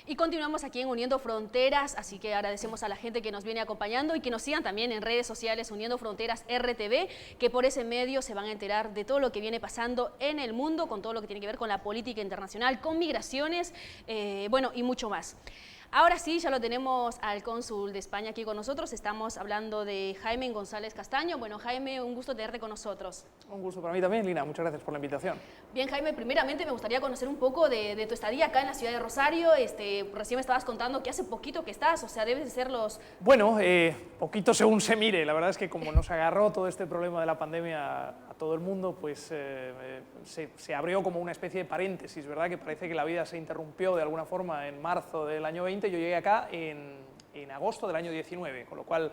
Y continuamos aquí en Uniendo Fronteras, así que agradecemos a la gente que nos viene acompañando y que nos sigan también en redes sociales Uniendo Fronteras RTV, que por ese medio se van a enterar de todo lo que viene pasando en el mundo, con todo lo que tiene que ver con la política internacional, con migraciones, bueno, y mucho más. Ahora sí, ya lo tenemos al cónsul de España aquí con nosotros. Estamos hablando de Jaime González Castaño. Bueno, Jaime, un gusto tenerte con nosotros. Un gusto para mí también, Lina. Muchas gracias por la invitación. Bien, Jaime, primeramente me gustaría conocer un poco de tu estadía acá en la ciudad de Rosario. Recién me estabas contando que hace poquito que estás, o sea, debes de ser los... Bueno, poquito según se mire. La verdad es que como nos agarró todo este problema de la pandemia a todo el mundo, pues se abrió como una especie de paréntesis, ¿verdad? Que parece que la vida se interrumpió de alguna forma en marzo del año 20. Yo llegué acá en agosto del año 19, con lo cual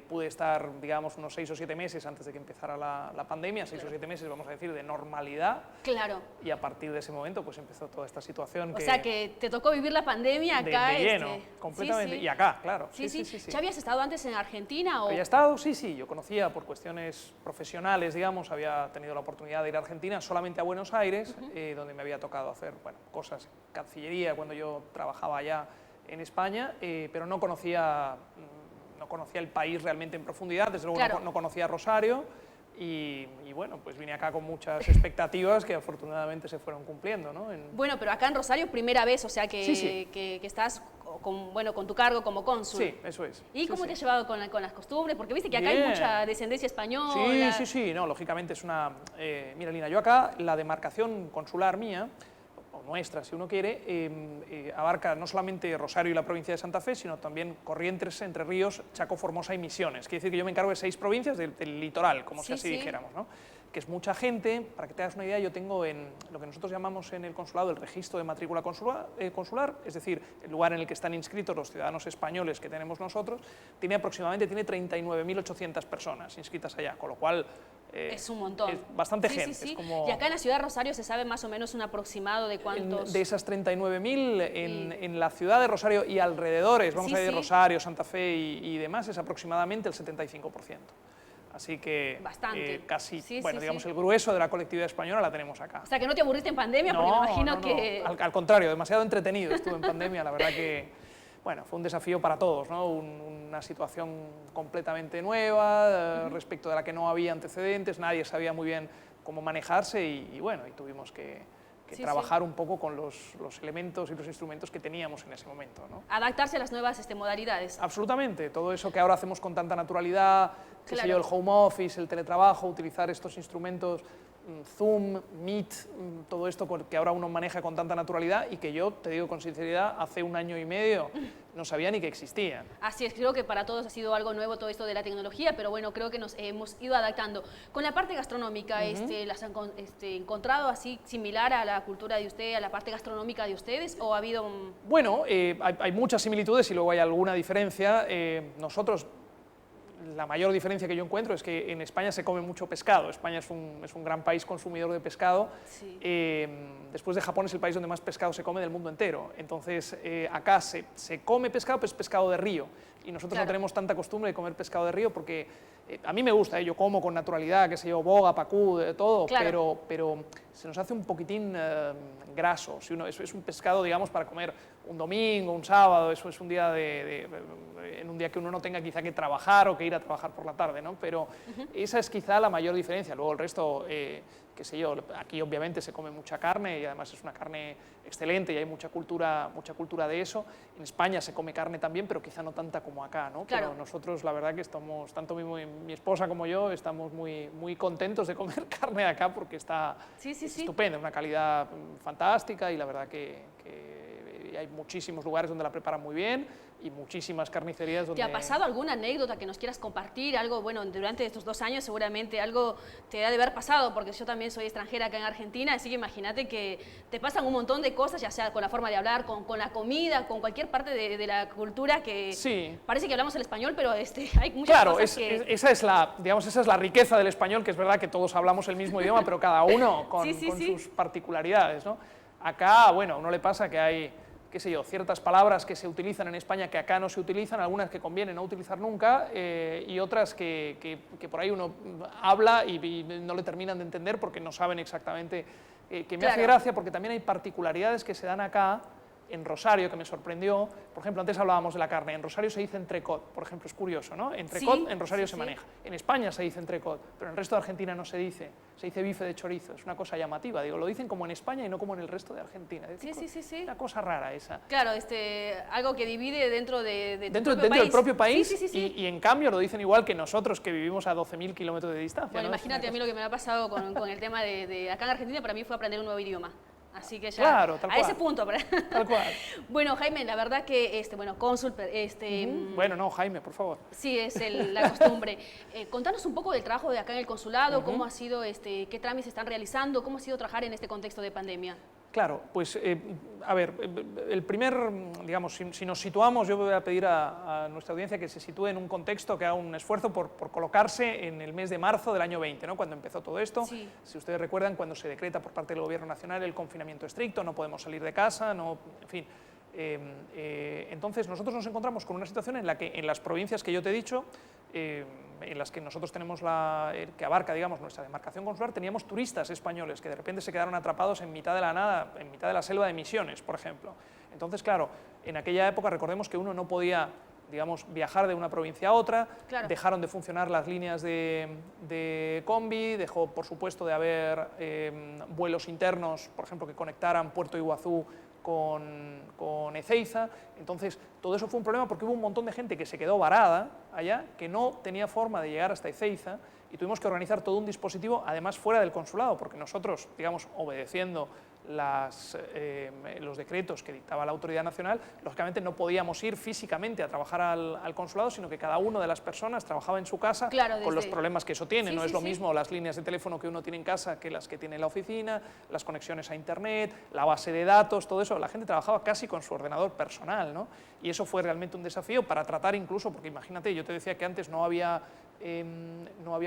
pude estar, digamos, unos 6 o 7 meses antes de que empezara la pandemia, 6 o 7 meses, vamos a decir, de normalidad. Claro. Y a partir de ese momento, pues empezó toda esta situación. O sea, que te tocó vivir la pandemia acá. De lleno, completamente. Sí, sí. Y acá, claro. Sí. ¿Ya habías estado antes en Argentina? ¿O? ¿Había estado? Sí. Yo conocía por cuestiones profesionales, digamos, había tenido la oportunidad de ir a Argentina, solamente a Buenos Aires, donde me había tocado hacer, bueno, cosas, cancillería, cuando yo trabajaba allá en España, pero no conocía el país realmente en profundidad, desde luego claro. no conocía Rosario y bueno, pues vine acá con muchas expectativas que afortunadamente se fueron cumpliendo, ¿no? Bueno, pero acá en Rosario primera vez, o sea que, sí. que estás con tu cargo como cónsul. Sí, eso es. ¿Y cómo te has llevado con las costumbres? Porque viste que acá Bien. hay mucha descendencia española. Sí, no, lógicamente es una... mira, Lina, yo acá, la demarcación consular mía, nuestra, si uno quiere, abarca no solamente Rosario y la provincia de Santa Fe, sino también Corrientes, Entre Ríos, Chaco, Formosa y Misiones. Quiere decir que yo me encargo de 6 provincias del litoral, como si así dijéramos, ¿no? Que es mucha gente. Para que te hagas una idea, yo tengo en lo que nosotros llamamos en el consulado el registro de matrícula consular, es decir, el lugar en el que están inscritos los ciudadanos españoles que tenemos nosotros, tiene 39.800 personas inscritas allá, con lo cual... es un montón. Es bastante gente. Sí. Es como... Y acá en la ciudad de Rosario se sabe más o menos un aproximado de cuántos... De esas 39.000, en la ciudad de Rosario y alrededores, vamos a decir Rosario, Santa Fe y demás, es aproximadamente el 75%. Así que casi, digamos, el grueso de la colectividad española la tenemos acá. O sea, que no te aburriste en pandemia, porque me imagino que... Al contrario, demasiado entretenido estuve en pandemia, la verdad que... Bueno, fue un desafío para todos, ¿no? Una situación completamente nueva, respecto de la que no había antecedentes, nadie sabía muy bien cómo manejarse y bueno, y tuvimos que trabajar un poco con los elementos y los instrumentos que teníamos en ese momento, ¿no? Adaptarse a las nuevas modalidades. Absolutamente, todo eso que ahora hacemos con tanta naturalidad, qué sé yo, el home office, el teletrabajo, utilizar estos instrumentos, Zoom, Meet, todo esto que ahora uno maneja con tanta naturalidad y que yo, te digo con sinceridad, hace 1 año y medio no sabía ni que existían. Así es, creo que para todos ha sido algo nuevo todo esto de la tecnología, pero bueno, creo que nos hemos ido adaptando. Con la parte gastronómica, ¿las han encontrado así similar a la cultura de usted, a la parte gastronómica de ustedes, o ha habido un...? Bueno, hay muchas similitudes y luego hay alguna diferencia. Nosotros... La mayor diferencia que yo encuentro es que en España se come mucho pescado. España es un gran país consumidor de pescado. Sí. Después de Japón es el país donde más pescado se come del mundo entero. Entonces, acá se come pescado, pero es pescado de río. Y nosotros no tenemos tanta costumbre de comer pescado de río porque a mí me gusta, yo como con naturalidad, qué sé yo, boga, pacú, de todo, pero se nos hace un poquitín graso. Si uno, es un pescado, digamos, para comer un domingo, un sábado, eso es un día en un día que uno no tenga quizá que trabajar o que ir a trabajar por la tarde, ¿no? Pero esa es quizá la mayor diferencia. Luego el resto, qué sé yo, aquí obviamente se come mucha carne y además es una carne excelente y hay mucha cultura de eso. En España se come carne también, pero quizá no tanta como acá, ¿no? Claro. Pero nosotros la verdad que estamos, tanto mi esposa como yo, estamos muy contentos de comer carne acá porque está estupenda, una calidad fantástica y la verdad que hay muchísimos lugares donde la preparan muy bien y muchísimas carnicerías donde... ¿Te ha pasado alguna anécdota que nos quieras compartir? Algo, bueno, durante estos 2 años seguramente algo te ha de haber pasado, porque yo también soy extranjera acá en Argentina, así que imagínate que te pasan un montón de cosas, ya sea con la forma de hablar, con la comida, con cualquier parte de la cultura que parece que hablamos el español, pero hay muchas cosas que... esa es la riqueza del español, que es verdad que todos hablamos el mismo idioma, pero cada uno con sus particularidades, ¿no? Acá, bueno, a uno le pasa que hay, qué sé yo, ciertas palabras que se utilizan en España que acá no se utilizan, algunas que conviene no utilizar nunca y otras que por ahí uno habla y no le terminan de entender porque no saben exactamente, que me hace gracia porque también hay particularidades que se dan acá En Rosario, que me sorprendió, por ejemplo, antes hablábamos de la carne, en Rosario se dice entrecot, por ejemplo, es curioso, ¿no? Entrecot Sí, en Rosario sí, se sí. maneja. En España se dice entrecot, pero en el resto de Argentina no se dice bife de chorizo, es una cosa llamativa, digo, lo dicen como en España y no como en el resto de Argentina. Es Sí. una cosa rara esa. Claro, algo que divide dentro Dentro del propio país y en cambio lo dicen igual que nosotros que vivimos a 12.000 kilómetros de distancia. Bueno, ¿no? imagínate a mí lo que me ha pasado con el tema de acá en Argentina, para mí fue aprender un nuevo idioma. Así que ya, claro, tal a cual. ese punto. Tal cual. Bueno, Jaime, la verdad que, cónsul, Bueno, no, Jaime, por favor. sí, es la costumbre. Contanos un poco del trabajo de acá en el consulado, cómo ha sido, qué trámites están realizando, cómo ha sido trabajar en este contexto de pandemia. Claro, pues a ver, el primer, digamos, si nos situamos, yo voy a pedir a nuestra audiencia que se sitúe en un contexto, que haga un esfuerzo por colocarse en el mes de marzo del año 20, ¿no? Cuando empezó todo esto. Sí. Si ustedes recuerdan, cuando se decreta por parte del Gobierno Nacional el confinamiento estricto, no podemos salir de casa, no, en fin. Entonces nosotros nos encontramos con una situación en la que en las provincias que yo te he dicho, en las que nosotros tenemos que abarca, digamos, nuestra demarcación consular, teníamos turistas españoles que de repente se quedaron atrapados en mitad de la nada, en mitad de la selva de Misiones, por ejemplo. Entonces, claro, en aquella época recordemos que uno no podía, digamos, viajar de una provincia a otra, claro. Dejaron de funcionar las líneas de combi, dejó, por supuesto, de haber vuelos internos, por ejemplo, que conectaran Puerto Iguazú con Ezeiza. Entonces, todo eso fue un problema porque hubo un montón de gente que se quedó varada allá, que no tenía forma de llegar hasta Ezeiza, y tuvimos que organizar todo un dispositivo, además fuera del consulado, porque nosotros, digamos, obedeciendo los decretos que dictaba la autoridad nacional, lógicamente no podíamos ir físicamente a trabajar al consulado, sino que cada una de las personas trabajaba en su casa, claro, con los problemas que eso tiene. Sí, no sí, es lo sí. mismo las líneas de teléfono que uno tiene en casa que las que tiene en la oficina, las conexiones a internet, la base de datos, todo eso. La gente trabajaba casi con su ordenador personal, ¿no? Y eso fue realmente un desafío para tratar incluso, porque imagínate, yo te decía que antes no había,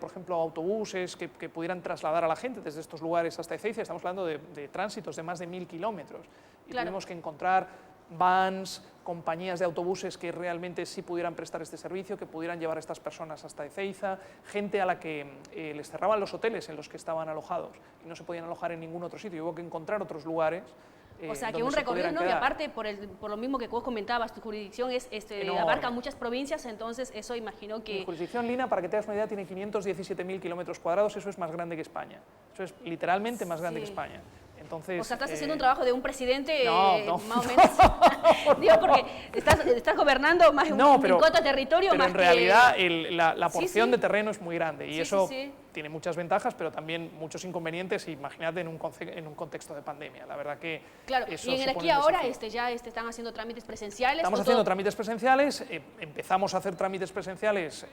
por ejemplo, autobuses que pudieran trasladar a la gente desde estos lugares hasta Ezeiza. Estamos hablando de tránsitos de más de 1000 kilómetros. Y claro. tuvimos que encontrar vans, compañías de autobuses que realmente sí pudieran prestar este servicio, que pudieran llevar a estas personas hasta Ezeiza, gente a la que les cerraban los hoteles en los que estaban alojados y no se podían alojar en ningún otro sitio. Hubo que encontrar otros lugares. O sea, que un recorrido, ¿no? Y aparte, por lo mismo que vos comentabas, tu jurisdicción abarca muchas provincias, entonces eso imagino que... Mi jurisdicción, Lina, para que te hagas una idea, tiene 517.000 kilómetros cuadrados, eso es más grande que España. Eso es literalmente más grande que España. Entonces, o sea, estás haciendo un trabajo de un presidente no, más o menos. Digo, porque estás gobernando más en cuanto a territorio, pero más en realidad la porción sí. de terreno es muy grande y eso sí. tiene muchas ventajas, pero también muchos inconvenientes. Imagínate en un contexto de pandemia. La verdad que claro. eso Y en el supone aquí un ahora desafío. ya están haciendo trámites presenciales. Estamos haciendo trámites presenciales, empezamos a hacer trámites presenciales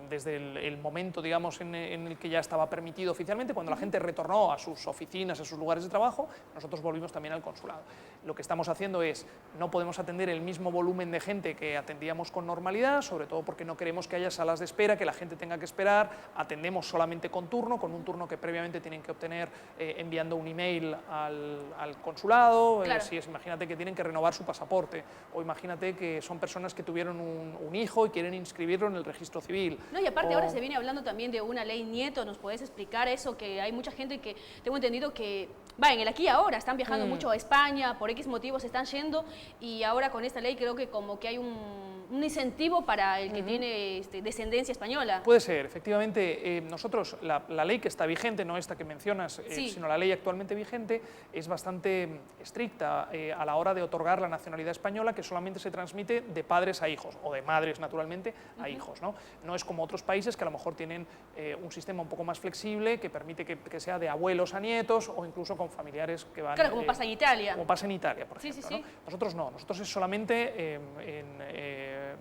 desde el momento, digamos, en el que ya estaba permitido oficialmente, cuando la gente retornó a sus oficinas, a sus lugares de trabajo. Nosotros volvimos también al consulado. Lo que estamos haciendo es, no podemos atender el mismo volumen de gente que atendíamos con normalidad, sobre todo porque no queremos que haya salas de espera, que la gente tenga que esperar. Atendemos solamente con un turno que previamente tienen que obtener enviando un email al consulado. Claro. Imagínate que tienen que renovar su pasaporte, o imagínate que son personas que tuvieron un hijo y quieren inscribirlo en el registro civil. No, y aparte ahora se viene hablando también de una ley Nieto. ¿Nos podés explicar eso? Que hay mucha gente que, tengo entendido que va en el aquí y ahora, están viajando mucho a España, por X motivos están yendo, y ahora con esta ley creo que como que hay un incentivo para el que tiene descendencia española. Puede ser, efectivamente. Nosotros, la ley que está vigente, no esta que mencionas, sino la ley actualmente vigente, es bastante estricta a la hora de otorgar la nacionalidad española, que solamente se transmite de padres a hijos, o de madres, naturalmente, a hijos, ¿no? No es como otros países que a lo mejor tienen un sistema un poco más flexible, que permite que sea de abuelos a nietos, o incluso con familiares que van... Claro, como pasa en Italia. Como pasa en Italia, por ejemplo. Sí. ¿no? Nosotros no, nosotros es solamente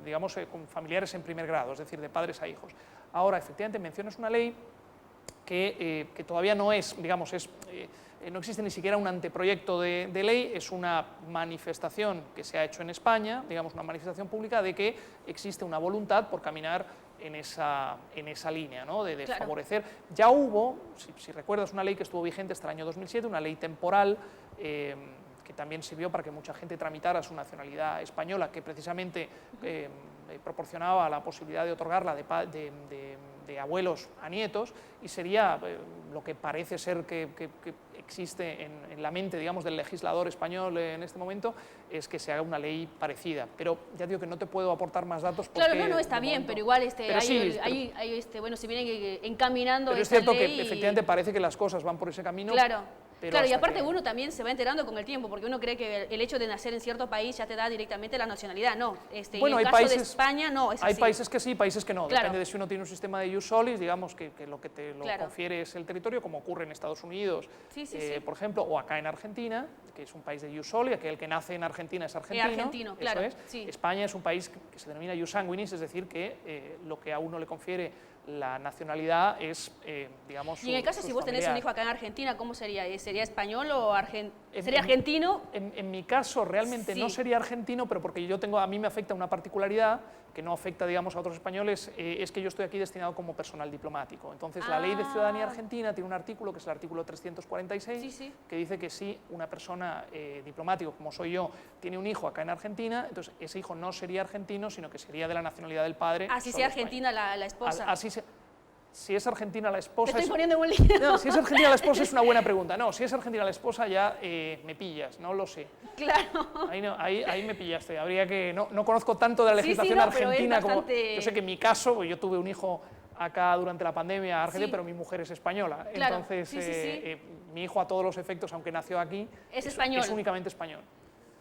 digamos, con familiares en primer grado, es decir, de padres a hijos. Ahora, efectivamente, mencionas una ley que todavía no es, digamos, no existe ni siquiera un anteproyecto de ley, es una manifestación que se ha hecho en España, digamos, una manifestación pública de que existe una voluntad por caminar en esa línea, ¿no? de claro. favorecer. Ya hubo, si recuerdas, una ley que estuvo vigente hasta el año 2007, una ley temporal, que también sirvió para que mucha gente tramitara su nacionalidad española, que precisamente proporcionaba la posibilidad de otorgarla de abuelos a nietos, y sería lo que parece ser que existe en la mente, digamos, del legislador español en este momento, es que se haga una ley parecida. Pero ya digo que no te puedo aportar más datos porque... Claro, no, está bien, pero igual bueno, se vienen encaminando pero es esta cierto ley que efectivamente parece que las cosas van por ese camino. Claro. Claro, y aparte que... uno también se va enterando con el tiempo, porque uno cree que el hecho de nacer en cierto país ya te da directamente la nacionalidad. No, bueno, en el caso de España no es así. Hay países que sí, países que no. Claro. Depende de si uno tiene un sistema de ius solis, digamos, que lo que te lo confiere es el territorio, como ocurre en Estados Unidos, por ejemplo, o acá en Argentina, que es un país de ius soli, aquel que nace en Argentina es argentino. Argentino, claro. Eso es. Sí. España es un país que se denomina ius sanguinis, es decir, que lo que a uno le confiere la nacionalidad es, digamos, y en el caso si vos tenés un hijo acá en Argentina, ¿cómo sería? ¿Sería español o sería argentino? En mi caso realmente no sería argentino, pero porque a mí me afecta una particularidad que no afecta, digamos, a otros españoles, es que yo estoy aquí destinado como personal diplomático. Entonces, la Ley de Ciudadanía Argentina tiene un artículo, que es el artículo 346, que dice que si una persona diplomático, como soy yo, tiene un hijo acá en Argentina, entonces ese hijo no sería argentino, sino que sería de la nacionalidad del padre. Así sea argentina la esposa. Si es argentina la esposa... Te estoy poniendo un lío. No, si es argentina la esposa es una buena pregunta. No, si es argentina la esposa ya me pillas, no lo sé. Claro. Ahí me pillaste. Habría que... No conozco tanto de la legislación argentina como... Yo sé que en mi caso, yo tuve un hijo acá durante la pandemia argentina, pero mi mujer es española. Claro. Entonces, mi hijo a todos los efectos, aunque nació aquí, es únicamente español.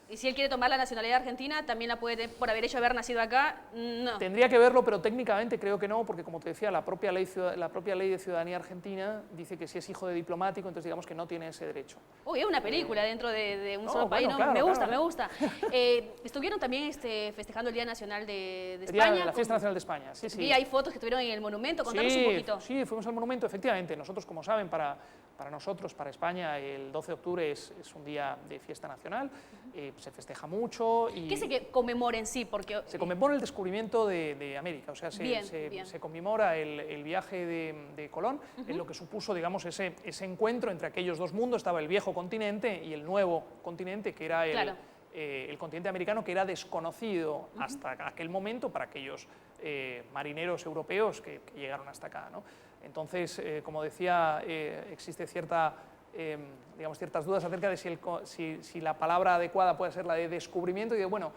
Y si él quiere tomar la nacionalidad argentina, también la puede, por haber nacido acá, no. Tendría que verlo, pero técnicamente creo que no, porque como te decía, la propia ley de ciudadanía argentina dice que si es hijo de diplomático, entonces digamos que no tiene ese derecho. Uy, es una película dentro de un solo país, ¿no? Claro, me gusta. Estuvieron también festejando el Día Nacional de España. La Fiesta Nacional de España, sí. Vi, hay fotos que estuvieron en el monumento, contanos un poquito. Sí, fuimos al monumento, efectivamente. Nosotros, como saben, para nosotros, para España, el 12 de octubre es un día de fiesta nacional, se festeja mucho. Y ¿qué se conmemora en sí? Porque, se conmemora el descubrimiento de América, o sea, se conmemora el viaje de Colón, en lo que supuso, digamos, ese encuentro entre aquellos dos mundos. Estaba el viejo continente y el nuevo continente, que era el continente americano, que era desconocido hasta aquel momento para aquellos marineros europeos que llegaron hasta acá, ¿no? Entonces, como decía, existe ciertas dudas acerca de si la palabra adecuada puede ser la de descubrimiento, y de, bueno,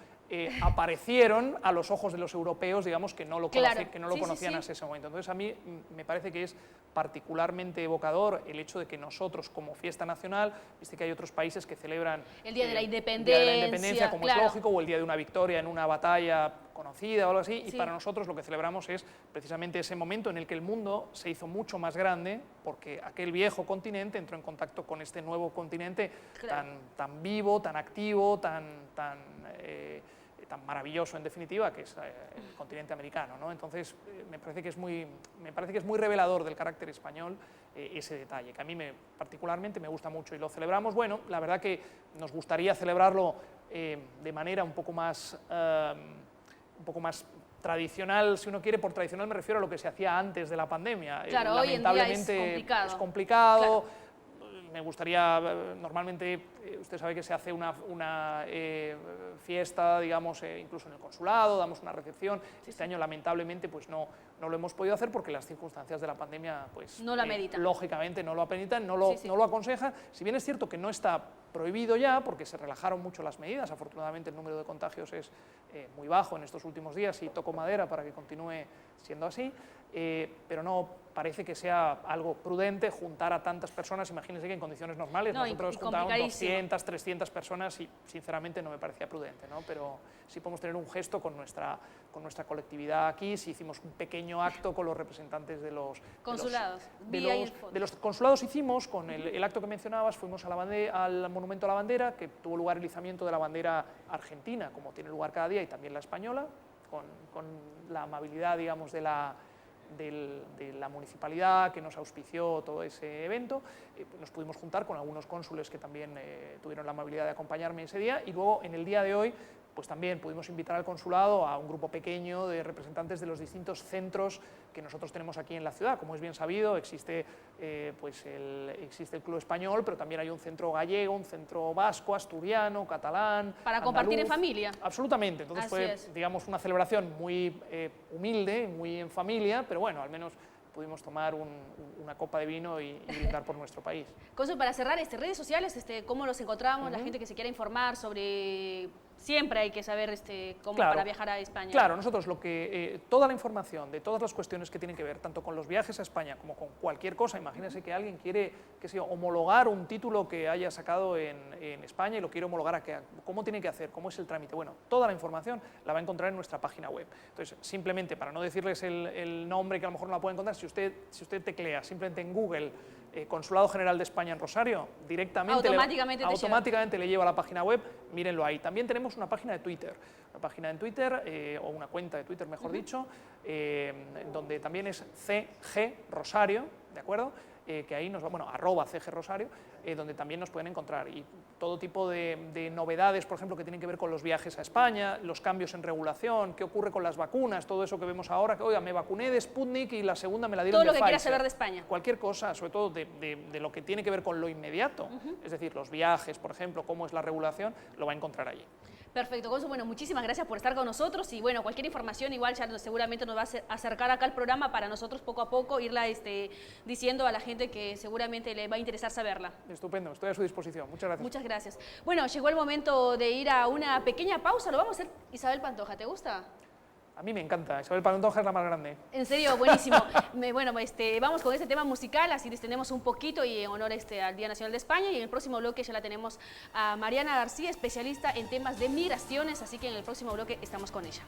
aparecieron a los ojos de los europeos, digamos, que no lo conocían hasta ese momento. Entonces, a mí me parece que es particularmente evocador el hecho de que nosotros, como fiesta nacional, viste que hay otros países que celebran el Día de la Independencia, como es lógico, o el Día de una victoria en una batalla conocida o algo así, y para nosotros lo que celebramos es precisamente ese momento en el que el mundo se hizo mucho más grande, porque aquel viejo continente entró en contacto con este nuevo continente tan vivo, tan activo, tan maravilloso en definitiva, que es el continente americano, ¿no? Entonces me parece que es muy revelador del carácter español ese detalle, que a mí particularmente me gusta mucho, y lo celebramos. Bueno, la verdad que nos gustaría celebrarlo de manera un poco más tradicional, si uno quiere. Por tradicional me refiero a lo que se hacía antes de la pandemia. Claro, lamentablemente hoy en día es complicado. Claro. Me gustaría, normalmente, usted sabe que se hace una fiesta, digamos, incluso en el consulado, damos una recepción. Este año, lamentablemente, pues no lo hemos podido hacer porque las circunstancias de la pandemia, pues, no la meditan. Lógicamente no lo ameritan, no lo aconsejan. Si bien es cierto que no está prohibido ya, porque se relajaron mucho las medidas, afortunadamente el número de contagios es muy bajo en estos últimos días, y toco madera para que continúe siendo así, pero no parece que sea algo prudente juntar a tantas personas. Imagínense que en condiciones normales nosotros juntábamos 200, 300 personas, y sinceramente no me parecía prudente, ¿no? Pero sí podemos tener un gesto con nuestra colectividad aquí. Sí hicimos un pequeño acto con los representantes de los consulados. De los consulados. Hicimos, con el acto que mencionabas, fuimos al Monumento a la Bandera, que tuvo lugar el izamiento de la bandera argentina, como tiene lugar cada día, y también la española, con la amabilidad, digamos, de la de la municipalidad que nos auspició todo ese evento. Nos pudimos juntar con algunos cónsules que también tuvieron la amabilidad de acompañarme ese día, y luego en el día de hoy pues también pudimos invitar al consulado a un grupo pequeño de representantes de los distintos centros que nosotros tenemos aquí en la ciudad. Como es bien sabido, existe el Club Español, pero también hay un centro gallego, un centro vasco, asturiano, catalán, para andaluz. Compartir en familia. Absolutamente. Entonces fue, digamos, una celebración muy humilde, muy en familia, pero bueno, al menos pudimos tomar una copa de vino y brindar por nuestro país. Consul, para cerrar, redes sociales, ¿cómo los encontramos? La gente que se quiera informar sobre... Siempre hay que saber cómo para viajar a España. Claro, nosotros toda la información de todas las cuestiones que tienen que ver tanto con los viajes a España como con cualquier cosa. Imagínense que alguien quiere homologar un título que haya sacado en España y lo quiere homologar acá. ¿Cómo tiene que hacer? ¿Cómo es el trámite? Bueno, toda la información la va a encontrar en nuestra página web. Entonces, simplemente para no decirles el nombre, que a lo mejor no la puede encontrar, si usted teclea simplemente en Google Consulado General de España en Rosario, directamente automáticamente le lleva a la página web. Mírenlo ahí. También tenemos una página de Twitter, o una cuenta de Twitter, mejor dicho, donde también es CG Rosario, ¿de acuerdo? Que ahí nos va, @CG Rosario, donde también nos pueden encontrar, y todo tipo de novedades, por ejemplo, que tienen que ver con los viajes a España, los cambios en regulación, qué ocurre con las vacunas, todo eso que vemos ahora, que oiga, me vacuné de Sputnik y la segunda me la dieron de Pfizer. Todo lo que quieras saber de España. Cualquier cosa, sobre todo de lo que tiene que ver con lo inmediato, es decir, los viajes, por ejemplo, cómo es la regulación, lo va a encontrar allí. Perfecto, Consul. Bueno, muchísimas gracias por estar con nosotros, y bueno, cualquier información igual ya seguramente nos va a acercar acá al programa para nosotros poco a poco irla diciendo a la gente que seguramente le va a interesar saberla. Estupendo, estoy a su disposición. Muchas gracias. Muchas gracias. Bueno, llegó el momento de ir a una pequeña pausa. Lo vamos a hacer Isabel Pantoja. ¿Te gusta? A mí me encanta, Isabel Pantoja es la más grande. En serio, buenísimo. Bueno, vamos con este tema musical, así distendemos un poquito y en honor al Día Nacional de España, y en el próximo bloque ya la tenemos a Mariana García, especialista en temas de migraciones, así que en el próximo bloque estamos con ella.